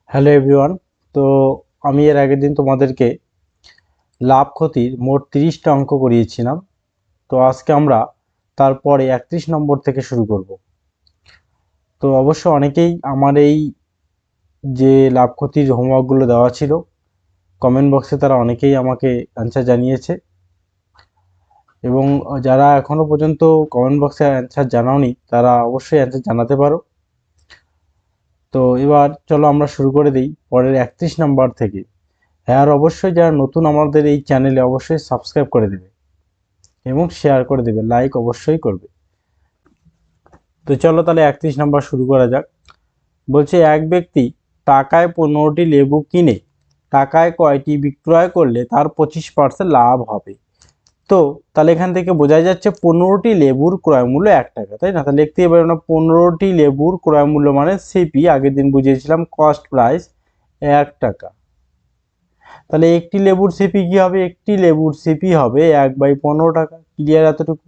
Hello everyone. তো আমি এর আগের দিন তোমাদেরকে লাভ ক্ষতির মোট 30টা অঙ্ক করিয়েছিলাম। তো আজকে আমরা তারপরে 31 নম্বর থেকে শুরু করব। তো অবশ্য অনেকেই আমার এই যে লাভ ক্ষতির হোমওয়ার্কগুলো দেওয়া ছিল, কমেন্ট বক্সে তারা অনেকেই আমাকে অ্যান্সার জানিয়েছে, এবং যারা এখনো পর্যন্ত কমেন্ট বক্সে অ্যান্সার জানাওনি তারা অবশ্যই অ্যান্সার জানাতে পারো। তো এবার চলো আমরা শুরু করে দিই পরের 31 নম্বর থেকে। হ্যাঁ, আর অবশ্যই যারা নতুন আমাদের এই চ্যানেলে অবশ্যই সাবস্ক্রাইব করে দেবে এবং শেয়ার করে দেবে, লাইক অবশ্যই করবে। তো চলো তাহলে 31 নাম্বার শুরু করা যাক। বলছে এক ব্যক্তি টাকায় 15টি লেবু কিনে টাকায় কয়টি বিক্রয় করলে তার 25% লাভ হবে। তো তাহলে এখান থেকে বোঝা যাচ্ছে 15টি লেবুর ক্রয় মূল্য 1 টাকা, তাই না? তাহলে লিখতেই পারি না 15টি লেবুর ক্রয় মূল্য মানে সিপি, আগের দিন বুঝিয়েছিলাম কস্ট প্রাইস 1 টাকা। তাহলে একটি লেবুর সিপি কি হবে? একটি লেবুর সিপি হবে 1/15 টাকা। ক্লিয়ার এতটুকু?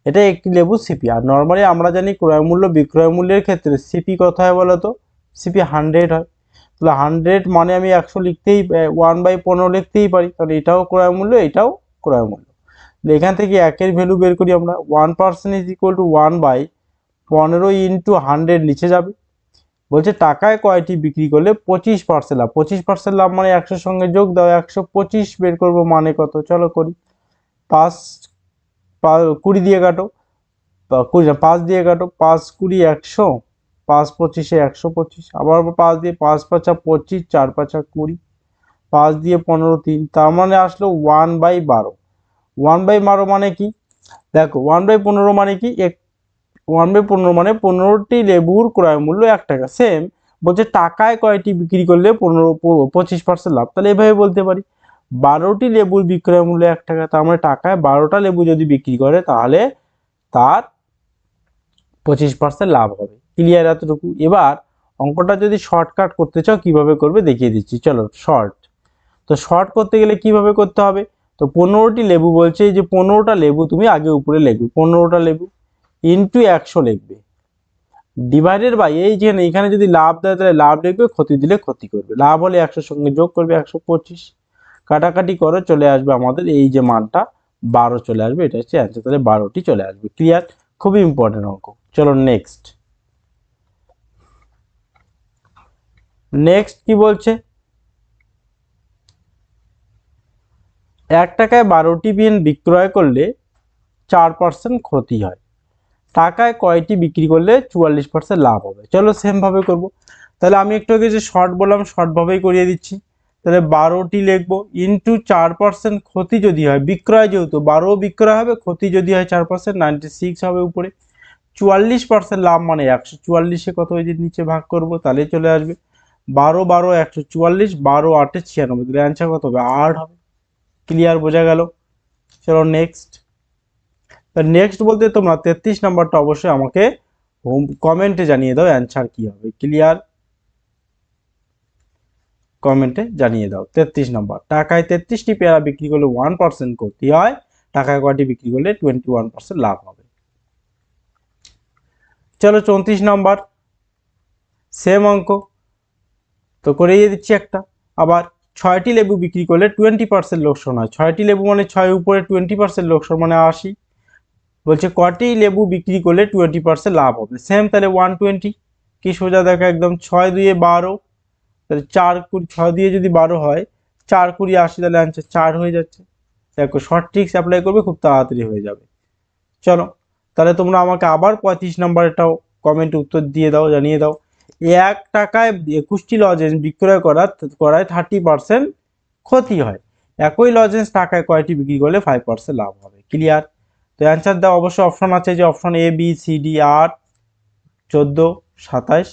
এটা একটি লেবুর সিপি। আর নর্মালি আমরা জানি ক্রয় মূল্য বিক্রয় মূল্যের ক্ষেত্রে সিপি কত হয় বলো তো? সিপি 100 হয়। তাহলে 100 মানে আমি 100 লিখতেই 1/15 লিখতেই পারি, কারণ এটাও ক্রয় মূল্য, এটাও ক্রয় মূল্য। এখান থেকে একের ভ্যালু বের করি আমরা। 1% ইজ ইকুয়াল টু 1/15 ইন্টু 100 নিচে যাবে। বলছে টাকায় কয়টি বিক্রি করলে 25% লাভ। 25% লাভ মানে 100 সঙ্গে যোগ দাও, 125 বের করবো, মানে কত? চলো করি। 5 20 দিয়ে কাটো, 20 না, 5 দিয়ে কাটো, 5 20 100, 5 25 125, আবার 5 দিয়ে, 5 5 25, 4 5 20, 5 দিয়ে 15 3, তার মানে আসলো 1/12। 1/12 মানে কি? দেখো 1/15 মানে কি? 1/15 মানে 15টি লেবুর ক্রয় মূল্য 1 টাকা। সেম বলছে টাকায় কয়টি বিক্রি করলে 25% লাভ। তাহলে এভাবে বলতে পারি 12টি লেবুর বিক্রয় মূল্য 1 টাকা, তার মানে টাকায় 12টা লেবু যদি বিক্রি করে তাহলে তার 25% লাভ হবে। ক্লিয়ার এতটুকু? এবার অঙ্কটা যদি শর্টকাট করতে চাও কিভাবে করবে দেখিয়ে দিচ্ছি। চলো শর্ট। তো শর্ট করতে গেলে কিভাবে করতে হবে? তো 15টি লেবু বলছে, যে 15টা লেবু তুমি আগে উপরে লিখবে, 15টা লেবু ইন্টু 100 লিখবে, ডিভাইডেড বাই এই যে এখানে যদি লাভ দেয় তাহলে লাভ লিখবে, ক্ষতি দিলে ক্ষতি করবে। লাভ হলে 100 সঙ্গে যোগ করবে 125, কাটাকাটি করে চলে আসবে আমাদের এই যে মানটা 12 চলে আসবে। এটা হচ্ছে অ্যান্সার। তাহলে 12টি চলে আসবে। ক্লিয়ার? খুবই ইম্পর্টেন্ট অঙ্ক। চলো নেক্সট। নেক্সট কি বলছে? 1 টাকায় 12টি পেন বিক্রয় করলে 4% ক্ষতি হয়, টাকায় কয়টি বিক্রি করলে 44% লাভ হবে। চলো সেম ভাবে করব। তাহলে আমি একটু আগে যে শর্ট বললাম শর্ট ভাবেই করিয়ে দিচ্ছি। তাহলে 12টি লিখবো ইন্টু 4% ক্ষতি যদি হয়, বিক্রয় যেহেতু 12 বিক্রয় হবে, ক্ষতি যদি হয় 4%, 96 হবে উপরে। 44% লাভ মানে 144-এ কত ওই যে নিচে ভাগ করব, তাহলে চলে আসবে 12 12 144, 12 8 96, তাহলে অ্যান্সার কত হবে? 8 হবে। ক্লিয়ার? বোঝা গেল? চলো নেক্সট। নেক্সট বলতে তোমরা 33 নাম্বারটা অবশ্যই আমাকে কমেন্টে জানিয়ে দাও অ্যান্সার কি হবে। ক্লিয়ার? কমেন্টে জানিয়ে দাও। 33 নাম্বার, টাকায় 33টি পেয়ারা বিক্রি করলে 1% ক্ষতি হয়, টাকায় কয়টি বিক্রি করলে 21% লাভ হবে। চলো 34 নাম্বার, সেম অঙ্ক। তো করিয়ে দিচ্ছি একটা। আবার 6টি লেবু বিক্রি করলে 20% লোকসান হয়। 6টি লেবু মানে 6 উপরে 20% লোকসান মানে 80। বলছে কটি লেবু বিক্রি করলে 20% লাভ হবে। সেম, তাহলে 120। কি সোজা দেখো একদম, 6 2 12, তাহলে 4 20, 6 দিয়ে যদি 12 হয়, 4 20 80, তাহলে আনসার 4 হয়ে যাচ্ছে। দেখো শর্ট ট্রিক্স অ্যাপ্লাই করবে, খুব তাড়াতাড়ি হয়ে যাবে। চলো তাহলে তোমরা আমাকে আবার 35 নাম্বারটাও কমেন্ট উত্তর দিয়ে দাও, জানিয়ে দাও। 1 টাকায় 21টি লজেন্স বিক্রয় করায় 30% ক্ষতি হয়, একই লজেন্স টাকায় কয়টি বিক্রি করলে 5% লাভ হবে। ক্লিয়ার? তো অ্যান্সার দাও। অবশ্যই অপশন আছে, যে option A B C D 8 14 27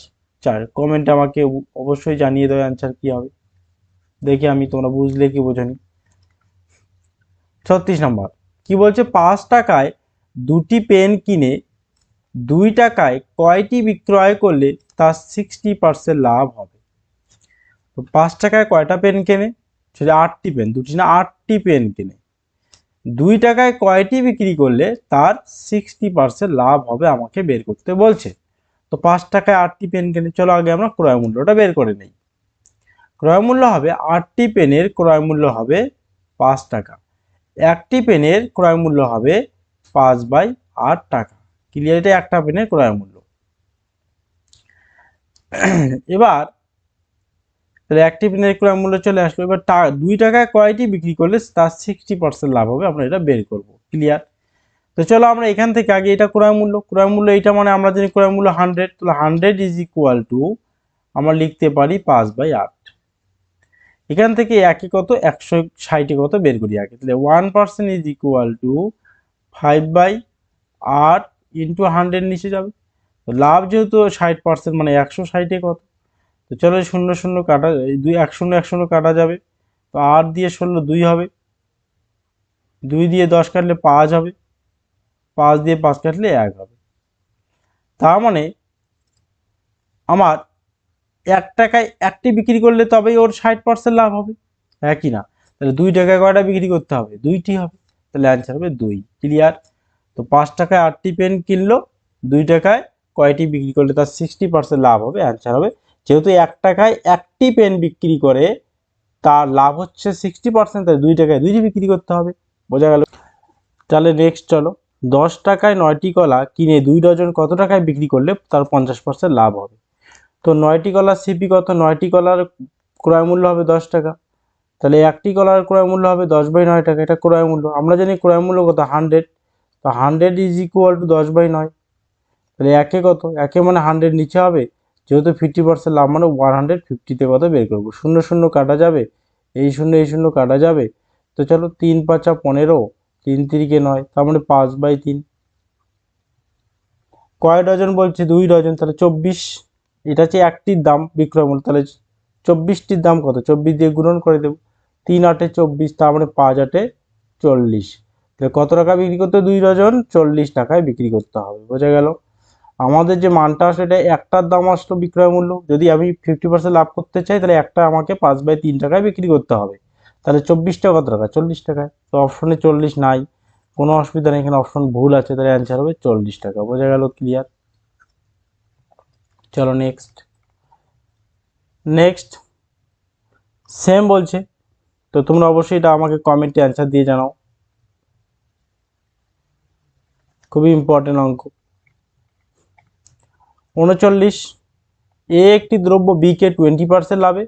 4। কমেন্টে আমাকে অবশ্যই জানিয়ে দাও অ্যান্সার কি হবে, দেখি আমি তোমরা বুঝলে কি বোঝনি। 36 নম্বর কি বলছে? 5 টাকায় 2টি পেন কিনে 2 টাকায় কয়টি বিক্রয় করলে তার 60% লাভ হবে। তো 5 টাকায় কয়টা পেন কেনে? সেটা 8টি পেন, 2টি না 8টি পেন কিনে 2 টাকায় কয়টি বিক্রি করলে তার 60% লাভ হবে আমাকে বের করতে বলছে। তো 5 টাকায় 8টি পেন কেনে, চলো আগে আমরা ক্রয় মূল্যটা বের করে নেই। ক্রয় মূল্য হবে 8টি পেনের ক্রয় মূল্য হবে 5 টাকা। একটি পেনের ক্রয় মূল্য হবে 5/8 টাকা। ক্লিয়ার? এটা একটা পেনের ক্রয় মূল্য। এবার তাহলে একটি পেনের ক্রয় মূল্য চলে আসলো। এবার 2 টাকায় কয়টি বিক্রি করলে তার 60% লাভ হবে, আমরা এটা বের করব। ক্লিয়ার? তো চলো আমরা এখান থেকে আগে এটা ক্রয় মূল্য এটা মানে আমরা জানি ক্রয় মূল্য 100, তাহলে 100 ইজ ইকুয়াল টু আমরা লিখতে পারি 5/8। এখান থেকে একই কত 160 কত বের করি আগে, তাহলে 1% ইজ ইকুয়াল টু 5/8 ইন্টু 100 নিচে যাবে। তো লাভ যেহেতু 60% মানে 160 কত, তো চলো 0 0 কাটা, 2 1 0 1 0 কাটা যাবে, তো 8 দিয়ে 16 2 হবে, 2 দিয়ে 10 কাটলে 5 হবে, 5 দিয়ে 5 কাটলে 1 হবে। তার মানে আমার 1 টাকায় একটি বিক্রি করলে তবেই ওর 60% লাভ হবে, হ্যাঁ কি না? তাহলে 2 টাকায় কয়টা বিক্রি করতে হবে? 2টি হবে, তাহলে অ্যান্সার হবে 2। ক্লিয়ার? তো 5 টাকায় 8টি পেন কিনলো, 2 টাকায় কয়টি বিক্রি করলে তার 60% লাভ হবে, অ্যান্সার হবে। যেহেতু 1 টাকায় একটি পেন বিক্রি করে তার লাভ হচ্ছে 60%, তাই 2 টাকায় 2টি বিক্রি করতে হবে। বোঝা গেল? তাহলে নেক্সট চলো, 10 টাকায় 9টি কলা কিনে 2 ডজন কত টাকায় বিক্রি করলে তার 50% লাভ হবে? তো 9টি কলার সিপি কত? 9টি কলার ক্রয় মূল্য হবে 10 টাকা, তাহলে একটি কলার ক্রয় মূল্য হবে 10/9 টাকা। এটা ক্রয় মূল্য, আমরা জানি ক্রয় মূল্য কত 100, তো 100 ইজ ইকুয়াল টু 10/9। তাহলে একে কত? একে মানে 100 নিচে হবে, যেহেতু 50% লাভ মানে 150তে কত বের করবো। 0 0 কাটা যাবে, এই 0 কাটা যাবে, তো চলো 3 5 15, 3 3 9, তার মানে 5/3। কয় ডজন বলছে? 2 ডজন, তাহলে 24। এটা হচ্ছে একটির দাম বিক্রয় মূল্য, তাহলে 24টির দাম কত? 24 দিয়ে গুণন করে দেবো, 3 8 24, তার মানে 5 8 40। তাহলে কত টাকা বিক্রি করতে? 2 ডজন 40 টাকায় বিক্রি করতে হবে। বোঝা গেল? আমাদের যে মানটা আসলে এটা একটার দাম আসলো বিক্রয় মূল্য, যদি আমি 50% লাভ করতে চাই তাহলে একটা আমাকে 5/3 টাকায় বিক্রি করতে হবে। তাহলে 24টা কত টাকা? 40 টাকায়। তো অপশনে 40 নাই, কোনো অসুবিধা নেই, এখানে অপশন ভুল আছে, তাহলে অ্যান্সার হবে 40 টাকা। বোঝা গেল? ক্লিয়ার? চলো নেক্সট। নেক্সট সেম বলছে, তো তোমরা অবশ্যই এটা আমাকে কমেন্টে অ্যান্সার দিয়ে জানাও, খুবই ইম্পর্টেন্ট অঙ্ক। 39, এ একটি দ্রব্য বি কে 20% লাভে,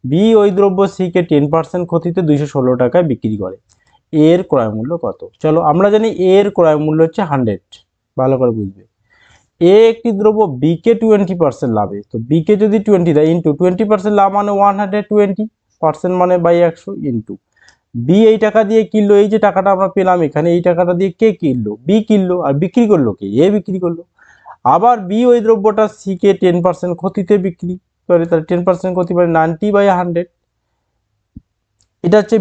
বি ওই দ্রব্য সি কে 10% ক্ষতিতে 216 টাকায় বিক্রি করে, এর ক্রয় মূল্য কত? চলো আমরা জানি এর ক্রয় মূল্য হচ্ছে 100, ভালো করে বুঝবে। এ একটি দ্রব্য বি কে 20% লাভে, তো বি কে যদি 20 দেয় ইন্টু 20% লাভ মানে 120% মানে বাই 100 ইন্টু বি এই টাকা দিয়ে কিনলো, এই যে টাকাটা আমরা পেলাম এখানে, এই টাকাটা দিয়ে কে কিনলো? বি কিনলো, আর বিক্রি করলো কে? এ বিক্রি করলো। আবার বি ওই দ্রব্যটা সি কে 10% ক্ষতিতে বিক্রি করে, তাহলে 10% ক্ষতি মানে 90/100। এটা হচ্ছে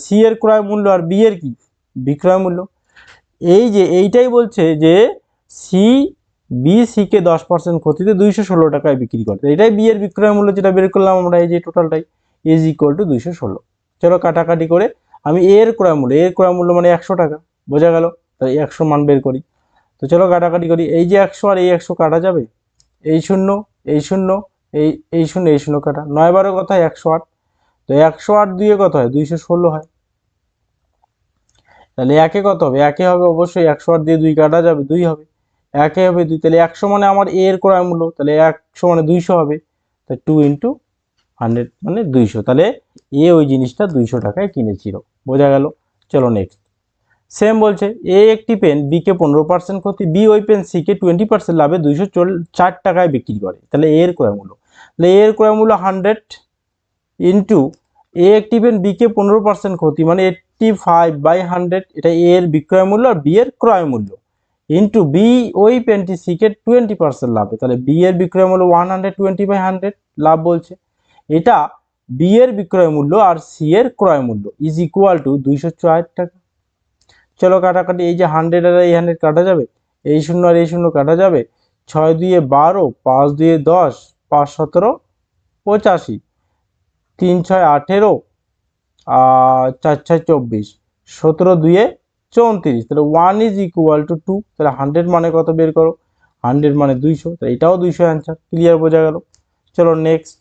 সি এর ক্রয় মূল্য, আর বি এর কি? বিক্রয় মূল্য। এই যে এইটাই বলছে যে সি বি সি কে 10% ক্ষতিতে 216 টাকায় বিক্রি করে, এটাই বি এর বিক্রয় মূল্য, যেটা বের করলাম আমরা, এই যে টোটালটাই ইজ ইকুয়াল টু 216। চলো কাটাকাটি করে আমি এর ক্রয় মূল্য মানে 100 টাকা। বোঝা গেল? তাই 100 মান বের করি। তো চলো কাটাকাটি করি, এই যে 100 আর এই 100 কাটা যাবে, এই 0 এই 0 এই 0 এই 0 কাটা, 9 12 কত হয়? 108। তো 108 2 কত হয়? 216 হয়। তাহলে একে কত হবে? একে হবে অবশ্যই 108 দিয়ে 2 কাটা যাবে, 2 হবে, একে হবে 2, তাহলে 100 মানে আমার এর ক্রয় মূল্য, তাহলে 100 মানে 200 হবে, তাই 2 ইন্টু 100 মানে 200, তাহলে এ ওই জিনিসটা 200 টাকায় কিনেছিল। বোঝা গেল? চলো নেক্সট। সেম বলছে, এ একটি পেন বি কে 15% ক্ষতি, বি ওই পেন সি কে 20% লাভে 204 টাকায় বিক্রি করে, তাহলে এর ক্রয় মূল্য, তাহলে এর ক্রয় মূল্য 100 ইন্টু এ একটি পেন বি কে 15% ক্ষতি মানে 85/100, এটা এর বিক্রয় মূল্য আর বি এর ক্রয় মূল্য, ইন্টু বি ওই পেনটি সি কে 20% লাভে, তাহলে বি এর বিক্রয় মূল্য 120/100 লাভ বলছে। এটা বি এর বিক্রয় মূল্য আর সি এর ক্রয় মূল্য ইজ ইকুয়াল টু 204 টাকা। চলো কাটাকাটি, এই যে 100 আর এই 100 কাটা যাবে, এই 0 আর এই 0 কাটা যাবে, 6 2 12, 5 2 10, 5 17 85, 3 6 18, আর 4 6 24, 17 2 34, তাহলে 1 ইজ ইকুয়াল টু 2, তাহলে 100 মানে কত বের করো? 100 মানে 200, তাহলে এটাও 200 অ্যান্সার। ক্লিয়ার? বোঝা গেল? চলো নেক্সট।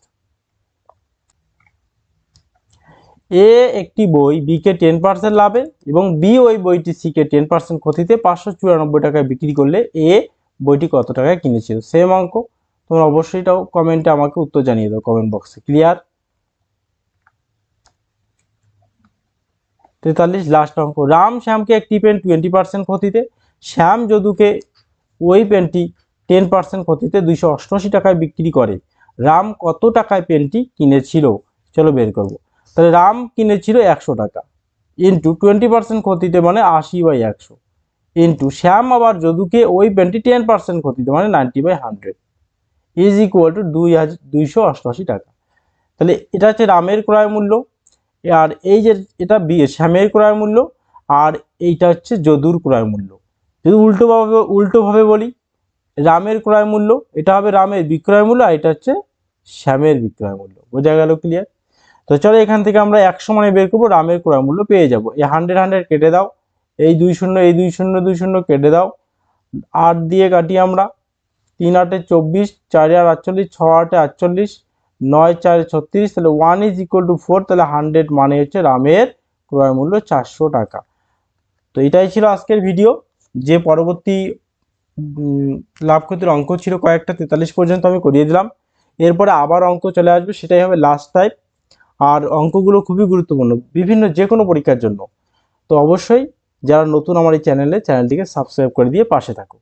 এ একটি বই বিকে 10% লাভে এবং বি ওই বইটি সিকে 10% ক্ষতিতে 594 টাকায় বিক্রি করলে এ বইটি কত টাকায় কিনেছিল? সেম অঙ্ক। তোমরা অবশ্যই এটাও কমেন্টে আমাকে উত্তর জানিয়ে দাও কমেন্ট বক্সে। ক্লিয়ার? 43 লাস্ট অঙ্ক। রাম শ্যামকে একটি পেন 20% ক্ষতিতে, শ্যাম যদুকে ওই পেনটি 10% ক্ষতিতে 288 টাকায় বিক্রি করে। রাম কত টাকায় পেনটি কিনেছিল? চলো বের করব। তাহলে রাম কিনেছিল 100 টাকা ইন্টু 20% ক্ষতিতে মানে 80/100 ইন্টু শ্যাম আবার যদুকে ওই পেনটি 10% ক্ষতিতে মানে 90/100 ইজ ইকুয়াল টু 288 টাকা। তাহলে এটা হচ্ছে রামের ক্রয় মূল্য, আর এই যে এটা শ্যামের ক্রয় মূল্য, আর এইটা হচ্ছে যদুর ক্রয় মূল্য। যদি উল্টোভাবে বলি, রামের ক্রয় মূল্য এটা হবে রামের বিক্রয় মূল্য, আর এটা হচ্ছে শ্যামের বিক্রয় মূল্য। বোঝা গেল? ক্লিয়ার? তো চলো এখান থেকে আমরা 100 মানে বের করবো, রামের ক্রয় মূল্য পেয়ে যাব। এই 100 কেটে দাও, এই 2 শূন্য, এই 2 শূন্য 2 শূন্য কেটে দাও, 8 দিয়ে কাটি আমরা, 3 8 24, 4 48, 6 8 48, 9 4 36, তাহলে 1 ইজ ইকুয়াল টু 4। তাহলে 100 মানে হচ্ছে রামের ক্রয় মূল্য 400 টাকা। তো এটাই ছিল আজকের ভিডিও। যে পরবর্তী লাভ ক্ষতির অঙ্ক ছিল কয়েকটা, 43 পর্যন্ত আমি করিয়ে দিলাম। এরপরে আবার অঙ্ক চলে আসবে, সেটাই হবে লাস্ট টাইপ। আর অঙ্কগুলো খুবই গুরুত্বপূর্ণ বিভিন্ন যে কোনো পরীক্ষার জন্য। তো অবশ্যই যারা নতুন আমার এই চ্যানেলটিকে সাবস্ক্রাইব করে দিয়ে পাশে থাকো।